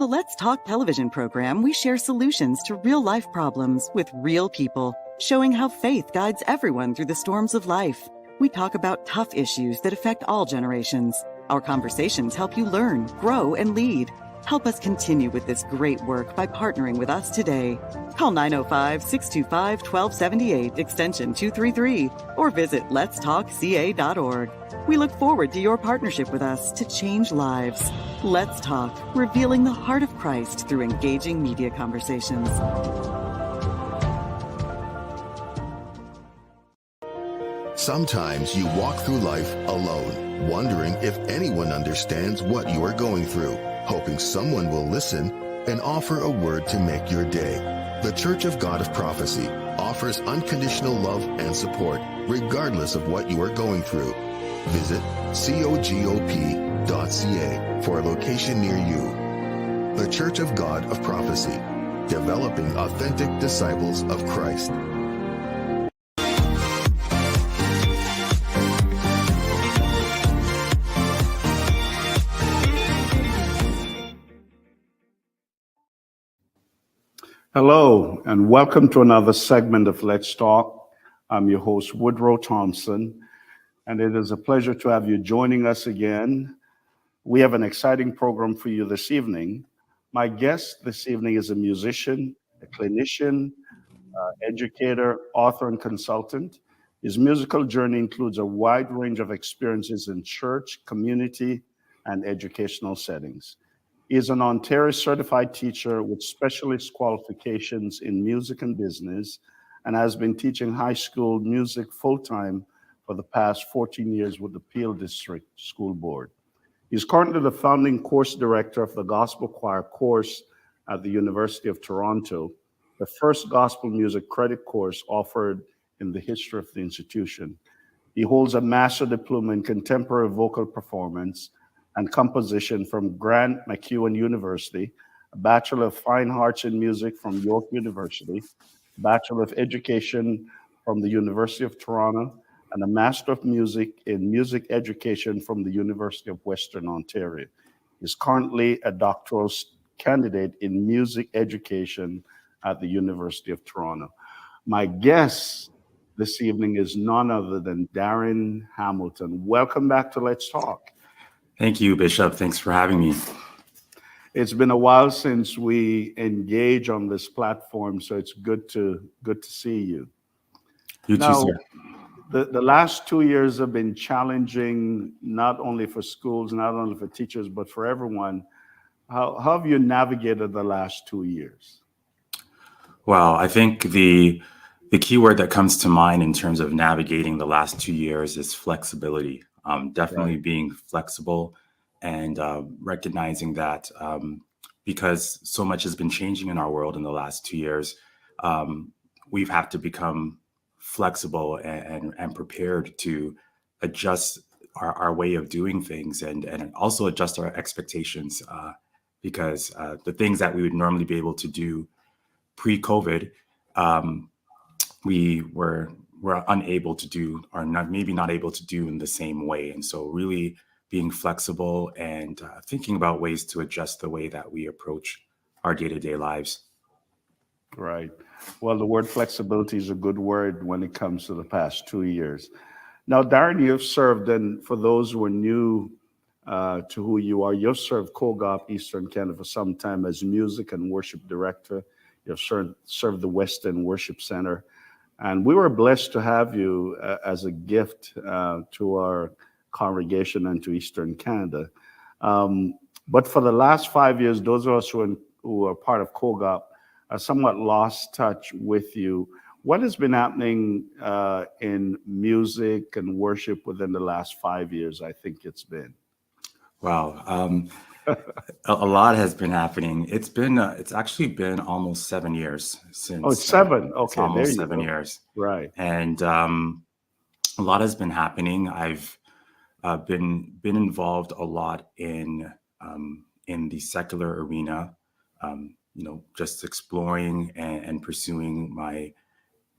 the Let's Talk television program, we share solutions to real-life problems with real people, showing how faith guides everyone through the storms of life. We talk about tough issues that affect all generations. Our conversations help you learn, grow, and lead. Help us continue with this great work by partnering with us today. Call 905-625-1278, extension 233, or visit letstalkca.org. We look forward to your partnership with us to change lives. Let's Talk, revealing the heart of Christ through engaging media conversations. Sometimes you walk through life alone, wondering if anyone understands what you are going through, hoping someone will listen and offer a word to make your day. The Church of God of Prophecy offers unconditional love and support, regardless of what you are going through. Visit cogop.ca for a location near you. The Church of God of Prophecy, developing authentic disciples of Christ. Hello, and welcome to another segment of Let's Talk. I'm your host, Woodroe Thompson, and it is a pleasure to have you joining us again. We have an exciting program for you this evening. My guest this evening is a musician, a clinician, educator, author, and consultant. His musical journey includes a wide range of experiences in church, community, and educational settings. He is an Ontario certified teacher with specialist qualifications in music and business, and has been teaching high school music full-time for the past 14 years with the Peel District School Board. He's currently the founding course director of the Gospel Choir course at the University of Toronto, the first gospel music credit course offered in the history of the institution. He holds a master's diploma in contemporary vocal performance and composition from Grant MacEwan University, a Bachelor of Fine Arts in Music from York University, Bachelor of Education from the University of Toronto, and a Master of Music in Music Education from the University of Western Ontario. He's currently a doctoral candidate in music education at the University of Toronto. My guest this evening is none other than Darren Hamilton. Welcome back to Let's Talk. Thank you, Bishop. Thanks for having me. It's been a while since we engage on this platform, so it's good to see you. You too, sir. The last 2 years have been challenging, not only for schools, not only for teachers, but for everyone. How have you navigated the last 2 years? Well, I think the key word that comes to mind in terms of navigating the last 2 years is flexibility. Definitely being flexible and recognizing that because so much has been changing in our world in the last 2 years, we've had to become flexible and prepared to adjust our way of doing things and also adjust our expectations because the things that we would normally be able to do pre-COVID, we were unable to do or maybe not able to do in the same way. And so really being flexible and thinking about ways to adjust the way that we approach our day-to-day lives. Right. Well, the word flexibility is a good word when it comes to the past 2 years. Now, Darren, you've served, and for those who are new to who you are, you've served COGOP Eastern Canada for some time as music and worship director. You've served the Western Worship Center. And we were blessed to have you as a gift to our congregation and to Eastern Canada. But for the last 5 years, those of us who are part of COGOP are somewhat lost touch with you. What has been happening in music and worship within the last 5 years, I think it's been? Wow. A lot has been happening. It's actually been almost 7 years since. Oh, it's 7. Okay, it's almost 7 years. Right. And a lot has been happening. I've been involved a lot in the secular arena. Just exploring and pursuing my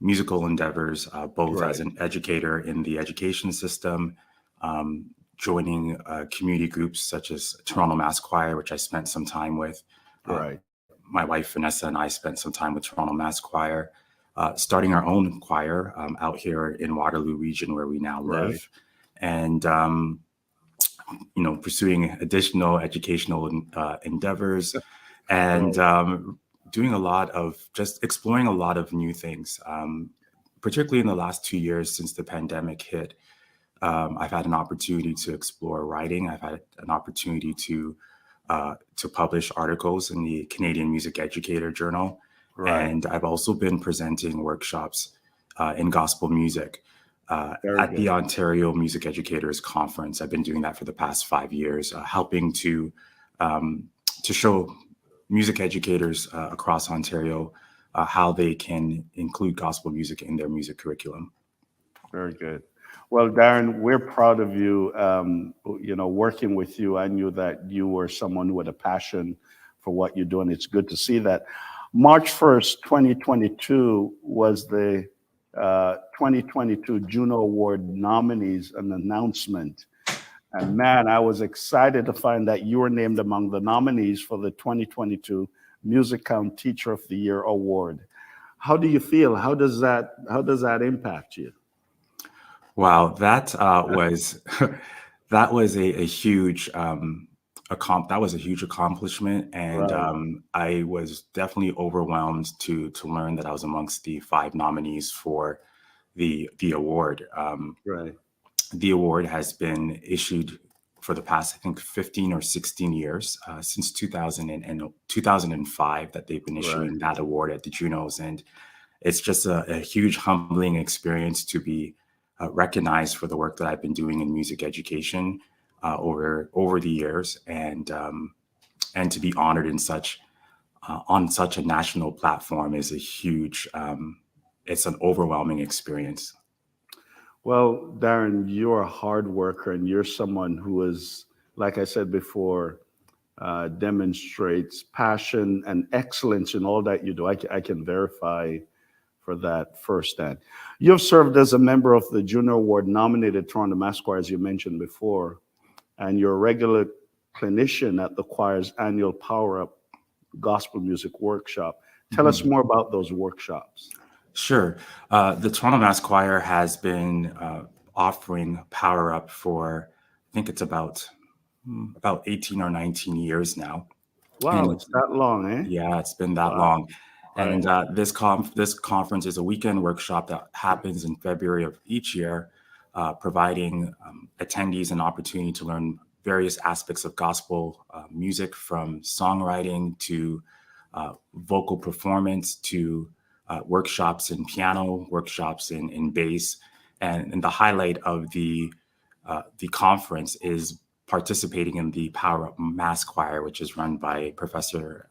musical endeavors, both as an educator in the education system, joining community groups such as Toronto Mass Choir, which I spent some time with, Right. My wife, Vanessa, and I spent some time with Toronto Mass Choir, starting our own choir out here in Waterloo region where we now live. Right. And, pursuing additional educational endeavors and doing a lot of just exploring a lot of new things, particularly in the last 2 years since the pandemic hit. I've had an opportunity to explore writing. I've had an opportunity to publish articles in the Canadian Music Educator journal. Right. And I've also been presenting workshops in gospel music at the Ontario Music Educators Conference. I've been doing that for the past 5 years, helping to show music educators across Ontario how they can include gospel music in their music curriculum. Very good. Well, Darren, we're proud of you. Working with you, I knew that you were someone with a passion for what you're doing. It's good to see that. March 1st, 2022 was the 2022 Juno Award nominees, an announcement. And man, I was excited to find that you were named among the nominees for the 2022 Music Count Teacher of the Year Award. How do you feel? How does that impact you? Wow, that was that was a huge accomplishment, and Right. I was definitely overwhelmed to learn that I was amongst the 5 nominees for the award. Right. The award has been issued for the past, I think, 15 or 16 years, since 2005 that they've been issuing that award at the Junos, and it's just a huge humbling experience to be recognized for the work that I've been doing in music education over the years, and to be honored in on such a national platform is a huge. It's an overwhelming experience. Well, Darren, you're a hard worker, and you're someone who is, like I said before, demonstrates passion and excellence in all that you do. I can verify for that firsthand. You have served as a member of the Juno Award nominated Toronto Mass Choir, as you mentioned before, and you're a regular clinician at the choir's annual Power Up Gospel Music Workshop. Tell us more about those workshops. Sure. The Toronto Mass Choir has been offering Power Up for, I think it's about 18 or 19 years now. Wow, And it's that long, eh? yeah, it's been that Wow. long. Right. And this conference is a weekend workshop that happens in February of each year, providing attendees an opportunity to learn various aspects of gospel music, from songwriting to vocal performance to workshops in piano, workshops in bass. And the highlight of the conference is participating in the Power Up Mass Choir, which is run by Professor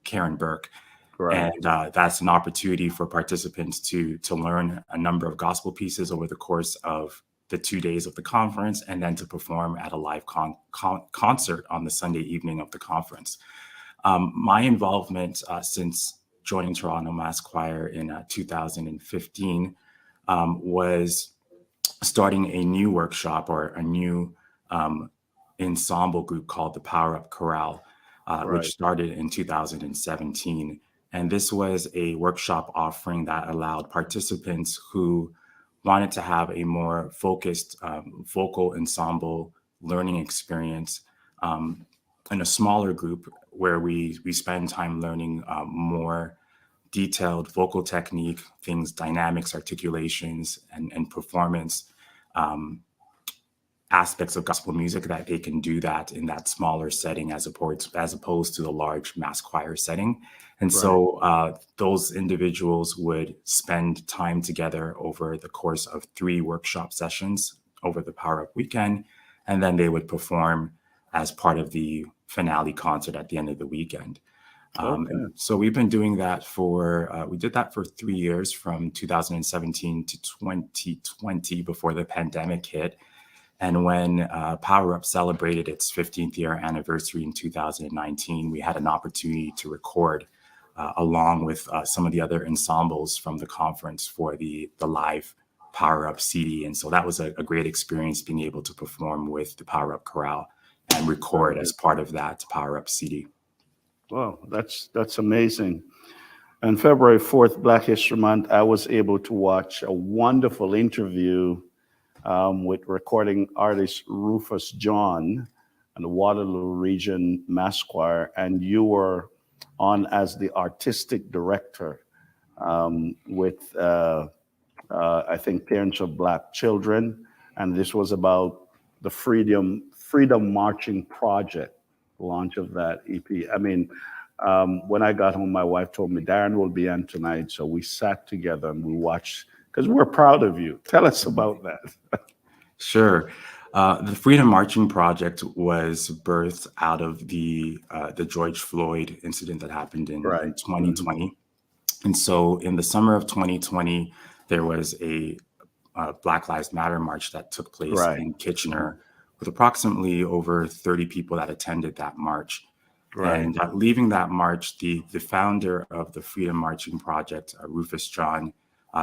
Karen Burke. Right. And that's an opportunity for participants to learn a number of gospel pieces over the course of the 2 days of the conference, and then to perform at a live concert on the Sunday evening of the conference. My involvement since joining Toronto Mass Choir in 2015 was starting a new workshop, or a new ensemble group called the Power Up Chorale, which started in 2017. And this was a workshop offering that allowed participants who wanted to have a more focused vocal ensemble learning experience in a smaller group, where we spend time learning more detailed vocal technique, things, dynamics, articulations, and performance aspects of gospel music, that they can do that in that smaller setting as opposed to the large mass choir setting. And so those individuals would spend time together over the course of 3 workshop sessions over the Power Up weekend, and then they would perform as part of the finale concert at the end of the weekend. And so we've been doing that we did that for 3 years, from 2017 to 2020, before the pandemic hit. And when Power Up celebrated its 15th year anniversary in 2019, we had an opportunity to record along with some of the other ensembles from the conference for the live Power Up CD. And so that was a great experience, being able to perform with the Power Up Chorale and record as part of that Power Up CD. Well, that's amazing. On February 4th, Black History Month, I was able to watch a wonderful interview with recording artist Rufus John and the Waterloo Region Mass Choir, and you were on as the artistic director with, I think, Parents of Black Children, and this was about the Freedom Marching Project, launch of that EP. I mean, when I got home, my wife told me, Darren will be on tonight. So we sat together and we watched, because we're proud of you. Tell us about that. Sure. The Freedom Marching Project was birthed out of the George Floyd incident that happened in 2020. And so in the summer of 2020, there was a Black Lives Matter march that took place in Kitchener with approximately over 30 people that attended that march. And leaving that march, the founder of the Freedom Marching Project, Rufus John,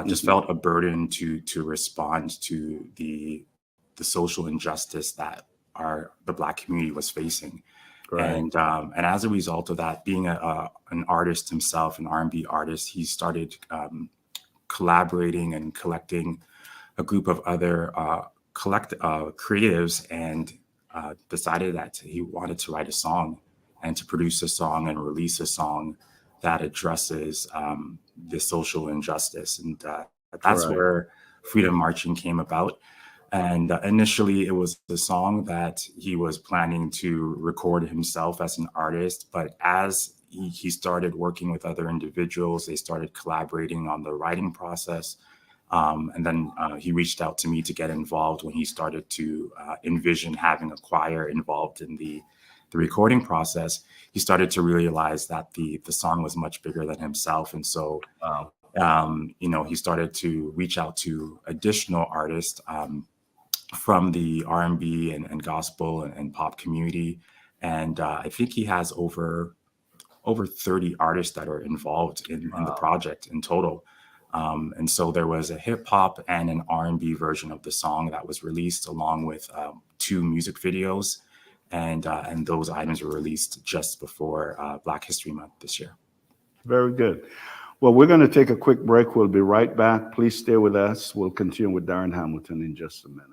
just felt a burden to respond to the social injustice that the Black community was facing. And as a result of that, being an artist himself, an R&B artist, he started collaborating and collecting a group of other creatives, and decided that he wanted to write a song and to produce a song and release a song that addresses the social injustice. And that's where Freedom Marching came about. And initially, it was the song that he was planning to record himself as an artist. But as he started working with other individuals, they started collaborating on the writing process. And then he reached out to me to get involved when he started to envision having a choir involved in the recording process. He started to realize that the song was much bigger than himself. And so, he started to reach out to additional artists from the R&B and gospel and pop community. And I think he has over 30 artists that are involved in the project in total. And so there was a hip hop and an R&B version of the song that was released, along with 2 music videos. And those items were released just before Black History Month this year. Very good. Well, we're going to take a quick break. We'll be right back. Please stay with us. We'll continue with Darren Hamilton in just a minute.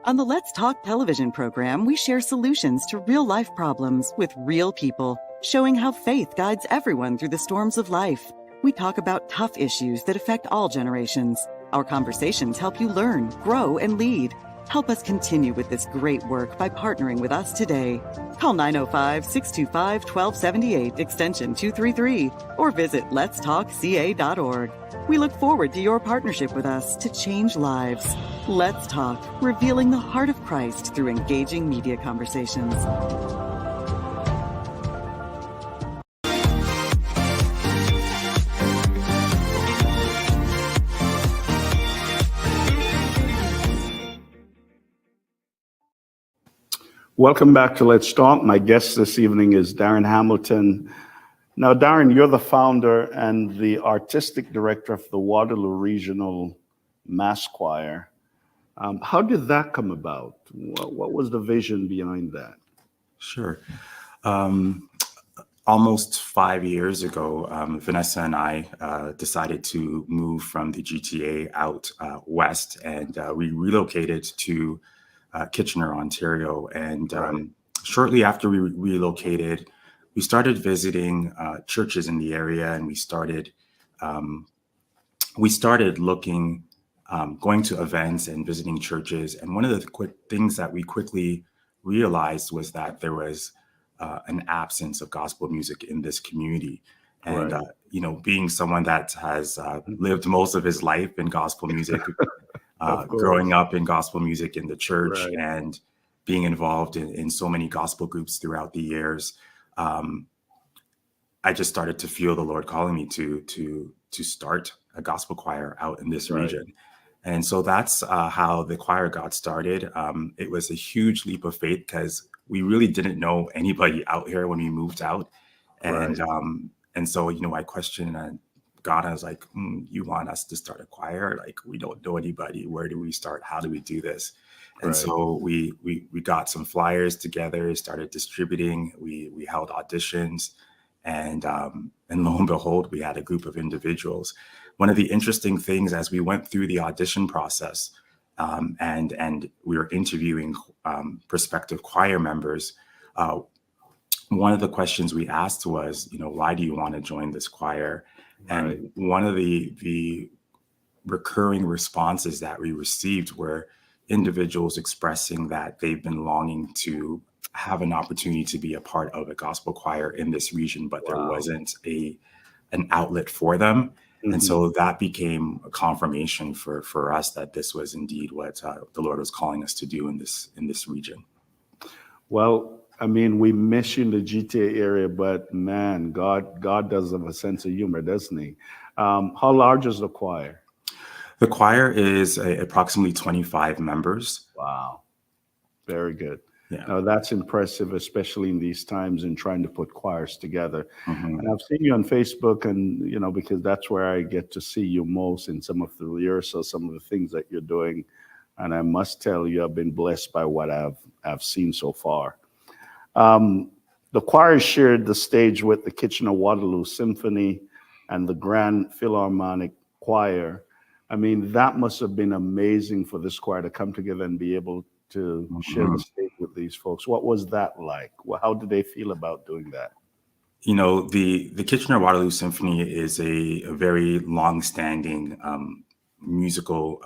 On the Let's Talk television program, we share solutions to real-life problems with real people, showing how faith guides everyone through the storms of life. We talk about tough issues that affect all generations. Our conversations help you learn, grow, and lead. Help us continue with this great work by partnering with us today. Call 905-625-1278, extension 233, or visit letstalkca.org. We look forward to your partnership with us to change lives. Let's Talk, revealing the heart of Christ through engaging media conversations. Welcome back to Let's Talk. My guest this evening is Darren Hamilton. Now, Darren, you're the founder and the artistic director of the Waterloo Regional Mass Choir. How did that come about? What was the vision behind that? Sure. Almost 5 years ago, Vanessa and I decided to move from the GTA out west, and we relocated to Kitchener, Ontario. And shortly after we relocated, we started visiting churches in the area, and we started looking, going to events and visiting churches. And one of the quick things that we quickly realized was that there was an absence of gospel music in this community. And, being someone that has lived most of his life in gospel music, growing up in gospel music in the church, and being involved in so many gospel groups throughout the years, I just started to feel the Lord calling me to start a gospel choir out in this region. And so that's how the choir got started. It was a huge leap of faith because we really didn't know anybody out here when we moved out. And so, I questioned Ghana is like, you want us to start a choir? Like, we don't know anybody. Where do we start? How do we do this? And so we got some flyers together, started distributing. We held auditions, and lo and behold, we had a group of individuals. One of the interesting things as we went through the audition process, and we were interviewing prospective choir members, one of the questions we asked was, why do you want to join this choir? And one of the recurring responses that we received were individuals expressing that they've been longing to have an opportunity to be a part of a gospel choir in this region, but there wasn't an outlet for them. And so that became a confirmation for us that this was indeed what the Lord was calling us to do in this region. Well, I mean, we miss you in the GTA area, but man, God does have a sense of humor, doesn't he? How large is the choir? The choir is approximately 25 members. Wow. Very good. Yeah. Now, that's impressive, especially in these times in trying to put choirs together. Mm-hmm. And I've seen you on Facebook, and, because that's where I get to see you most in some of the rehearsals, some of the things that you're doing. And I must tell you, I've been blessed by what I've seen so far. The choir shared the stage with the Kitchener-Waterloo Symphony and the Grand Philharmonic Choir. I mean, that must have been amazing for this choir to come together and be able to share the stage with these folks. What was that like? How did they feel about doing that? The Kitchener-Waterloo Symphony is a very long-standing musical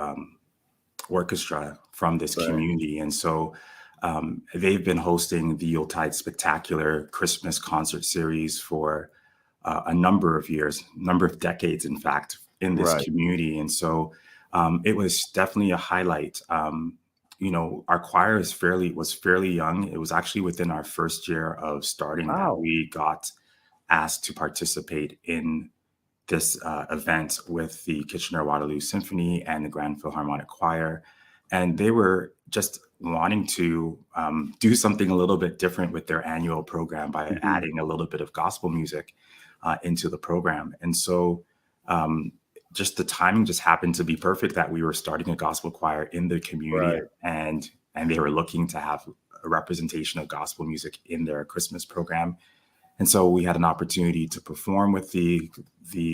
orchestra from this community. And so they've been hosting the Yuletide Spectacular Christmas concert series for a number of years, number of decades, in fact, in this community. And so it was definitely a highlight. Our choir was fairly young. It was actually within our first year of starting that we got asked to participate in this event with the Kitchener-Waterloo Symphony and the Grand Philharmonic Choir. And they were just wanting to do something a little bit different with their annual program by adding a little bit of gospel music into the program. And so just the timing just happened to be perfect that we were starting a gospel choir in the community, and they were looking to have a representation of gospel music in their Christmas program. And so we had an opportunity to perform with the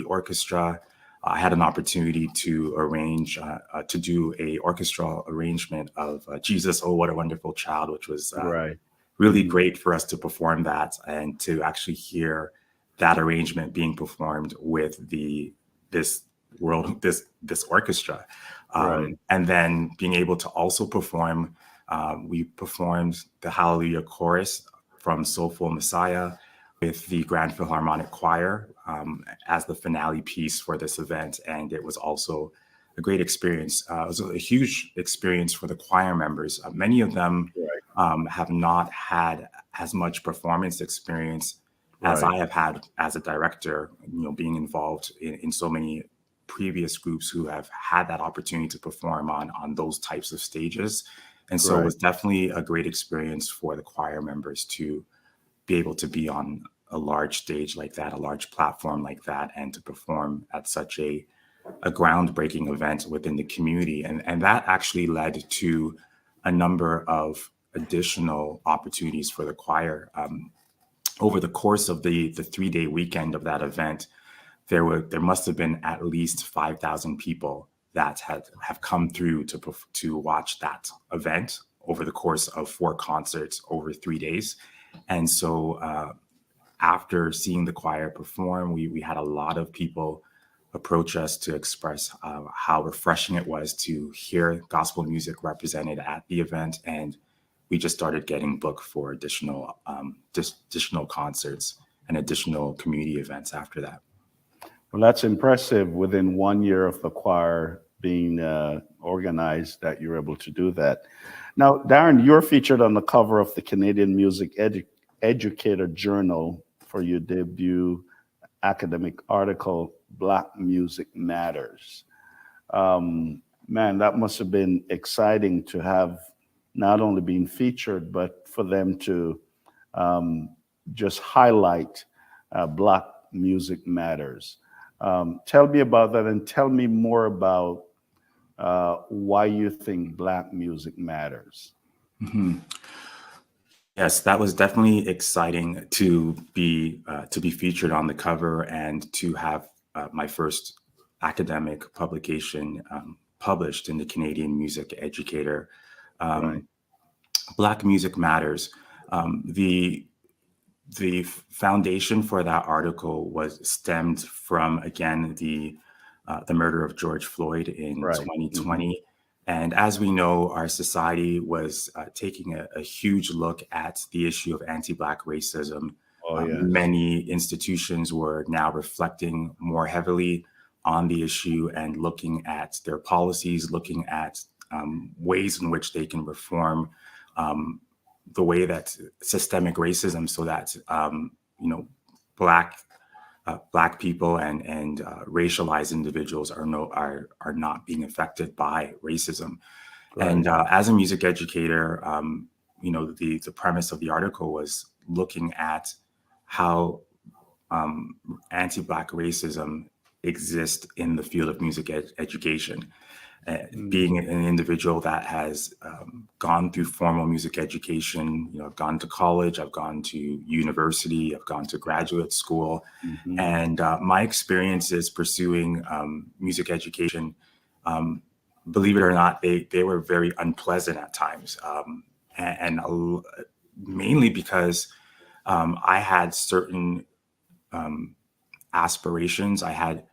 orchestra. I had an opportunity to arrange to do a orchestral arrangement of Jesus, Oh, What a Wonderful Child, which was really great for us to perform that and to actually hear that arrangement being performed with this orchestra. And then being able to also perform, we performed the Hallelujah Chorus from Soulful Messiah with the Grand Philharmonic Choir as the finale piece for this event. And it was also a great experience. It was a huge experience for the choir members. Many of them have not had as much performance experience as I have had as a director, being involved in so many previous groups who have had that opportunity to perform on those types of stages. And so it was definitely a great experience for the choir members to be able to be on a large stage like that, a large platform like that, and to perform at such a groundbreaking event within the community. And that actually led to a number of additional opportunities for the choir. Over the course of the 3-day weekend of that event, there must have been at least 5,000 people that have come through to watch that event over the course of 4 concerts over 3 days. And so after seeing the choir perform, we had a lot of people approach us to express how refreshing it was to hear gospel music represented at the event. And we just started getting booked for additional concerts and additional community events after that. Well, that's impressive. Within 1 year of the choir being organized, that you're able to do that. Now, Darren, you're featured on the cover of the Canadian Music Educator Journal for your debut academic article, Black Music Matters. Man, that must have been exciting to have not only been featured, but for them to just highlight Black Music Matters. Tell me about that, and tell me more about why you think Black music matters. Mhm. Yes, that was definitely exciting to be featured on the cover and to have my first academic publication published in the Canadian Music Educator. Right. Um, Black Music Matters. The foundation for that article was stemmed from, again, the murder of George Floyd in Right. 2020. And as we know, our society was taking a huge look at the issue of anti-Black racism. Oh, yes. Many institutions were now reflecting more heavily on the issue and looking at their policies, looking at ways in which they can reform um, the way that systemic racism, so that black Black people and racialized individuals are not being affected by racism. Right. And as a music educator, the premise of the article was looking at how anti-Black racism exists in the field of music education. Being an individual that has gone through formal music education, I've gone to college, I've gone to university, I've gone to graduate school, and my experiences pursuing music education, believe it or not, they were very unpleasant at times, and mainly because I had certain aspirations. I had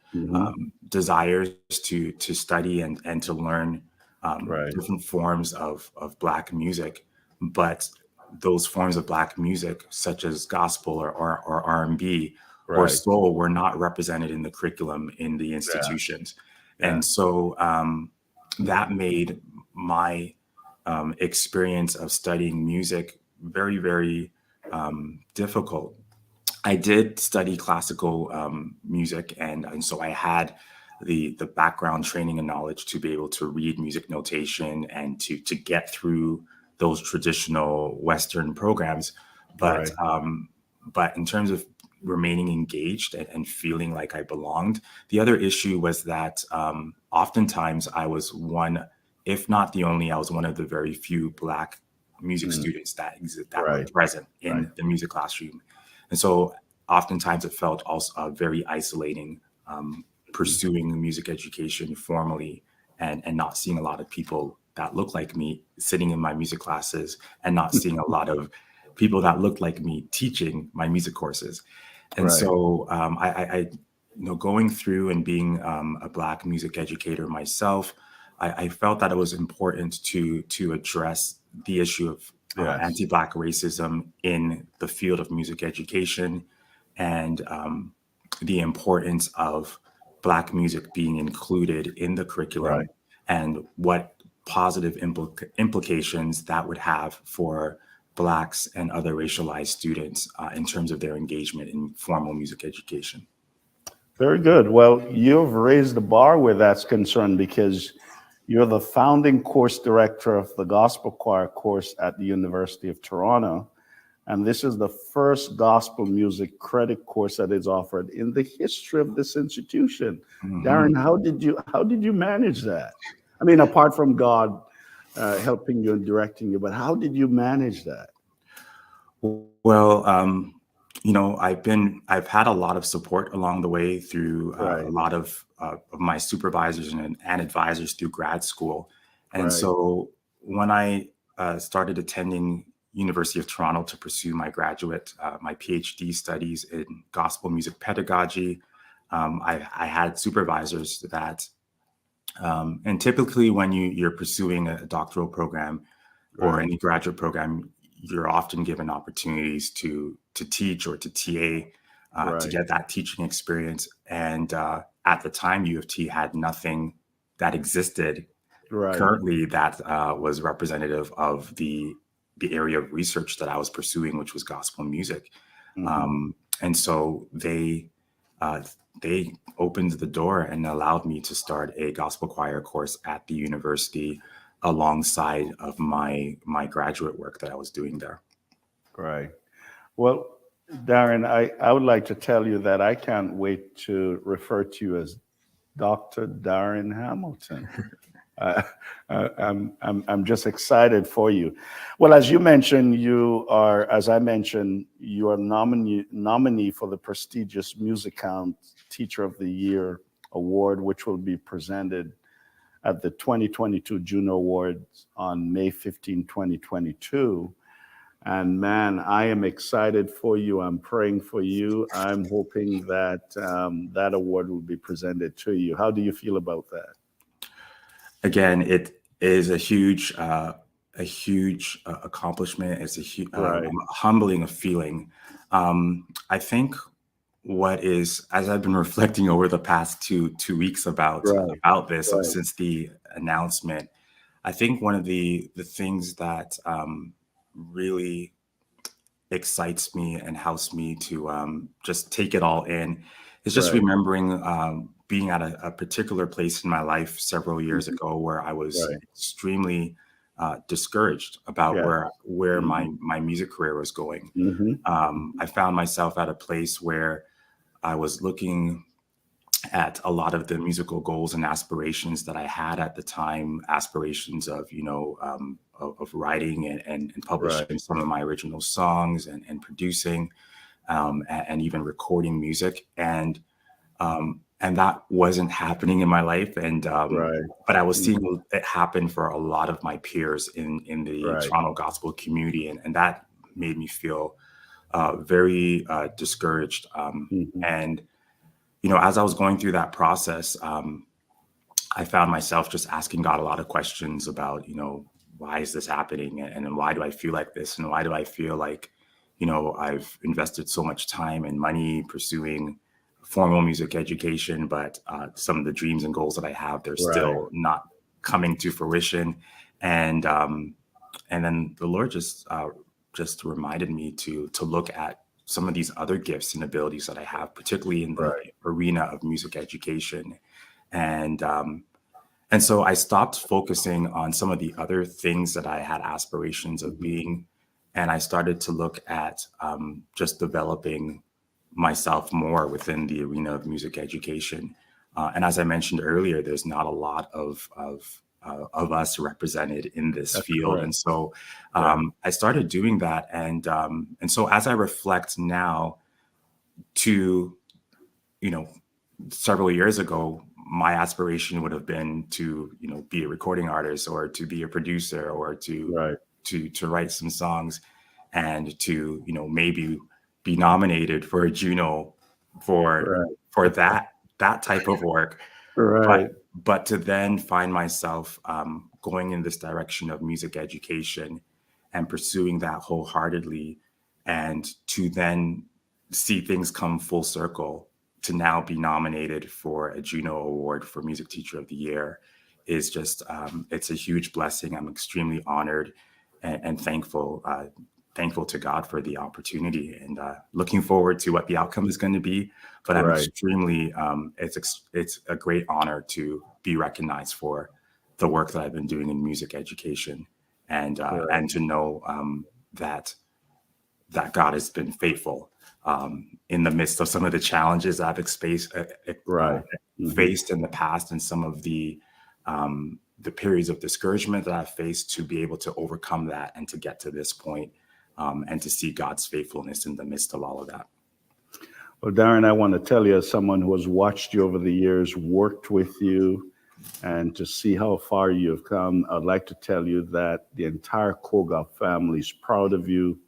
desires to study and to learn Right. different forms of Black music, but those forms of Black music, such as gospel or R&B or Right. soul, were not represented in the curriculum in the institutions. Yeah. And so that made my experience of studying music very, very difficult. I did study classical music, and so I had the background training and knowledge to be able to read music notation and to get through those traditional Western programs. But but in terms of remaining engaged and feeling like I belonged, the other issue was that oftentimes I was one, if not the only, I was one of the very few Black music students that were Right. present in the music classroom. And so oftentimes it felt also very isolating pursuing music education formally and not seeing a lot of people that look like me sitting in my music classes and not seeing a lot of people that looked like me teaching my music courses. And Right. so I going through and being a Black music educator myself, I felt that it was important to address the issue of Yes. anti-Black racism in the field of music education, and the importance of Black music being included in the curriculum, Right. and what positive implications that would have for Blacks and other racialized students in terms of their engagement in formal music education. Very good. Well, you've raised the bar where that's concerned, because you're the founding course director of the gospel choir course at the University of Toronto. And this is the first gospel music credit course that is offered in the history of this institution. Darren, how did you manage that? I mean, apart from God helping you and directing you, but how did you manage that? Well, I've had a lot of support along the way through a lot of my supervisors and advisors through grad school. And so when I started attending University of Toronto to pursue my PhD studies in gospel music pedagogy, I had supervisors that, and typically when you're pursuing a doctoral program or any graduate program, you're often given opportunities to teach or to TA, to get that teaching experience. And at the time, U of T had nothing that existed currently that was representative of the area of research that I was pursuing, which was gospel music. And so they opened the door and allowed me to start a gospel choir course at the university alongside of my graduate work that I was doing there. Right. Well, Darren, I would like to tell you that I can't wait to refer to you as Dr. Darren Hamilton. Uh, I'm just excited for you. Well, as you mentioned, as I mentioned, you are nominee for the prestigious Music Count Teacher of the Year award, which will be presented at the 2022 Juno Awards on May 15, 2022. And man, I am excited for you. I'm praying for you. I'm hoping that that award will be presented to you. How do you feel about that? Again, it is a huge accomplishment. It's a Right. humbling feeling. I think as I've been reflecting over the past two weeks about this Right. since the announcement, I think one of the things that really excites me and helps me to just take it all in is just Right. remembering being at a particular place in my life several years ago where I was Right. extremely discouraged about Yeah. where my music career was going. I found myself at a place where I was looking at a lot of the musical goals and aspirations that I had at the time, aspirations of, of writing and publishing some of my original songs and producing and even recording music. And that wasn't happening in my life. And but I was seeing it happen for a lot of my peers in the Toronto gospel community. And that made me feel very discouraged. And as I was going through that process, I found myself just asking God a lot of questions about, why is this happening? And why do I feel like this? And why do I feel like, I've invested so much time and money pursuing formal music education, but some of the dreams and goals that I have, they're still not coming to fruition. And then the Lord just reminded me to look at some of these other gifts and abilities that I have, particularly in the arena of music education. And so I stopped focusing on some of the other things that I had aspirations of being. And I started to look at just developing myself more within the arena of music education. And as I mentioned earlier, there's not a lot of us represented in this field. Correct. And so I started doing that. And so as I reflect now to, several years ago, my aspiration would have been to, be a recording artist or to be a producer or to write some songs and to, maybe be nominated for a Juno for that type of work. But to then find myself going in this direction of music education and pursuing that wholeheartedly, and to then see things come full circle to now be nominated for a Juno Award for Music Teacher of the Year is just, it's a huge blessing. I'm extremely honored and thankful to God for the opportunity, and looking forward to what the outcome is going to be. But I'm extremely, it's a great honor to be recognized for the work that I've been doing in music education, and to know that God has been faithful in the midst of some of the challenges I've faced in the past, and some of the periods of discouragement that I've faced, to be able to overcome that and to get to this point. And to see God's faithfulness in the midst of all of that. Well, Darren, I want to tell you, as someone who has watched you over the years, worked with you, and to see how far you have come, I'd like to tell you that the entire Koga family is proud of you.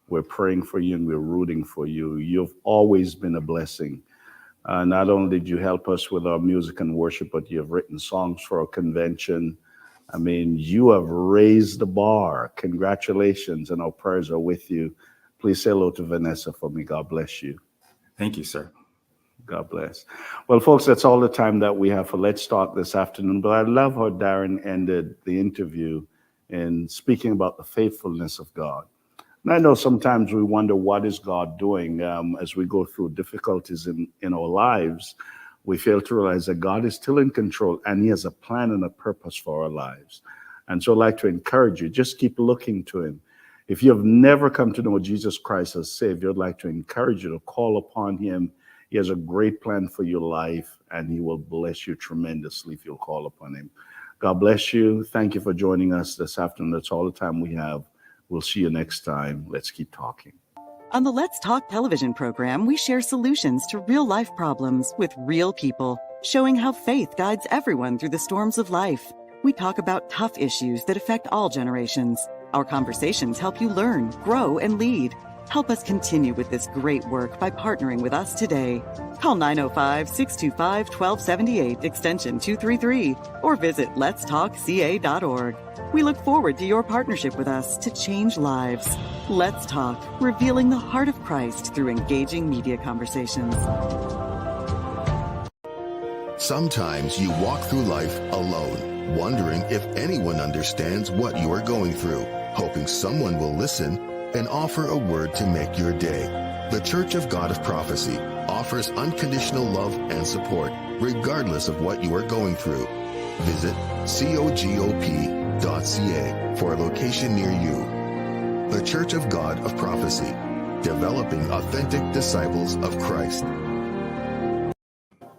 We're praying for you and we're rooting for you. You've always been a blessing. Not only did you help us with our music and worship, but you have written songs for our convention. I mean, you have raised the bar. Congratulations, and our prayers are with you. Please say hello to Vanessa for me. God bless you. Thank you, sir. God bless. Well, folks, that's all the time that we have for Let's Talk this afternoon. But I love how Darren ended the interview in speaking about the faithfulness of God. And I know sometimes we wonder, what is God doing as we go through difficulties in our lives? We fail to realize that God is still in control, and he has a plan and a purpose for our lives. And so I'd like to encourage you, just keep looking to him. If you have never come to know Jesus Christ as Savior, I'd like to encourage you to call upon him. He has a great plan for your life, and he will bless you tremendously if you'll call upon him. God bless you. Thank you for joining us this afternoon. That's all the time we have. We'll see you next time. Let's keep talking. On the Let's Talk television program, we share solutions to real-life problems with real people, showing how faith guides everyone through the storms of life. We talk about tough issues that affect all generations. Our conversations help you learn, grow, and lead. Help us continue with this great work by partnering with us today. Call 905-625-1278, extension 233, or visit letstalkca.org. We look forward to your partnership with us to change lives. Let's Talk, revealing the heart of Christ through engaging media conversations. Sometimes you walk through life alone, wondering if anyone understands what you are going through, hoping someone will listen and offer a word to make your day. The Church of God of Prophecy offers unconditional love and support, regardless of what you are going through. Visit cogop.ca for a location near you. The Church of God of Prophecy, developing authentic disciples of Christ.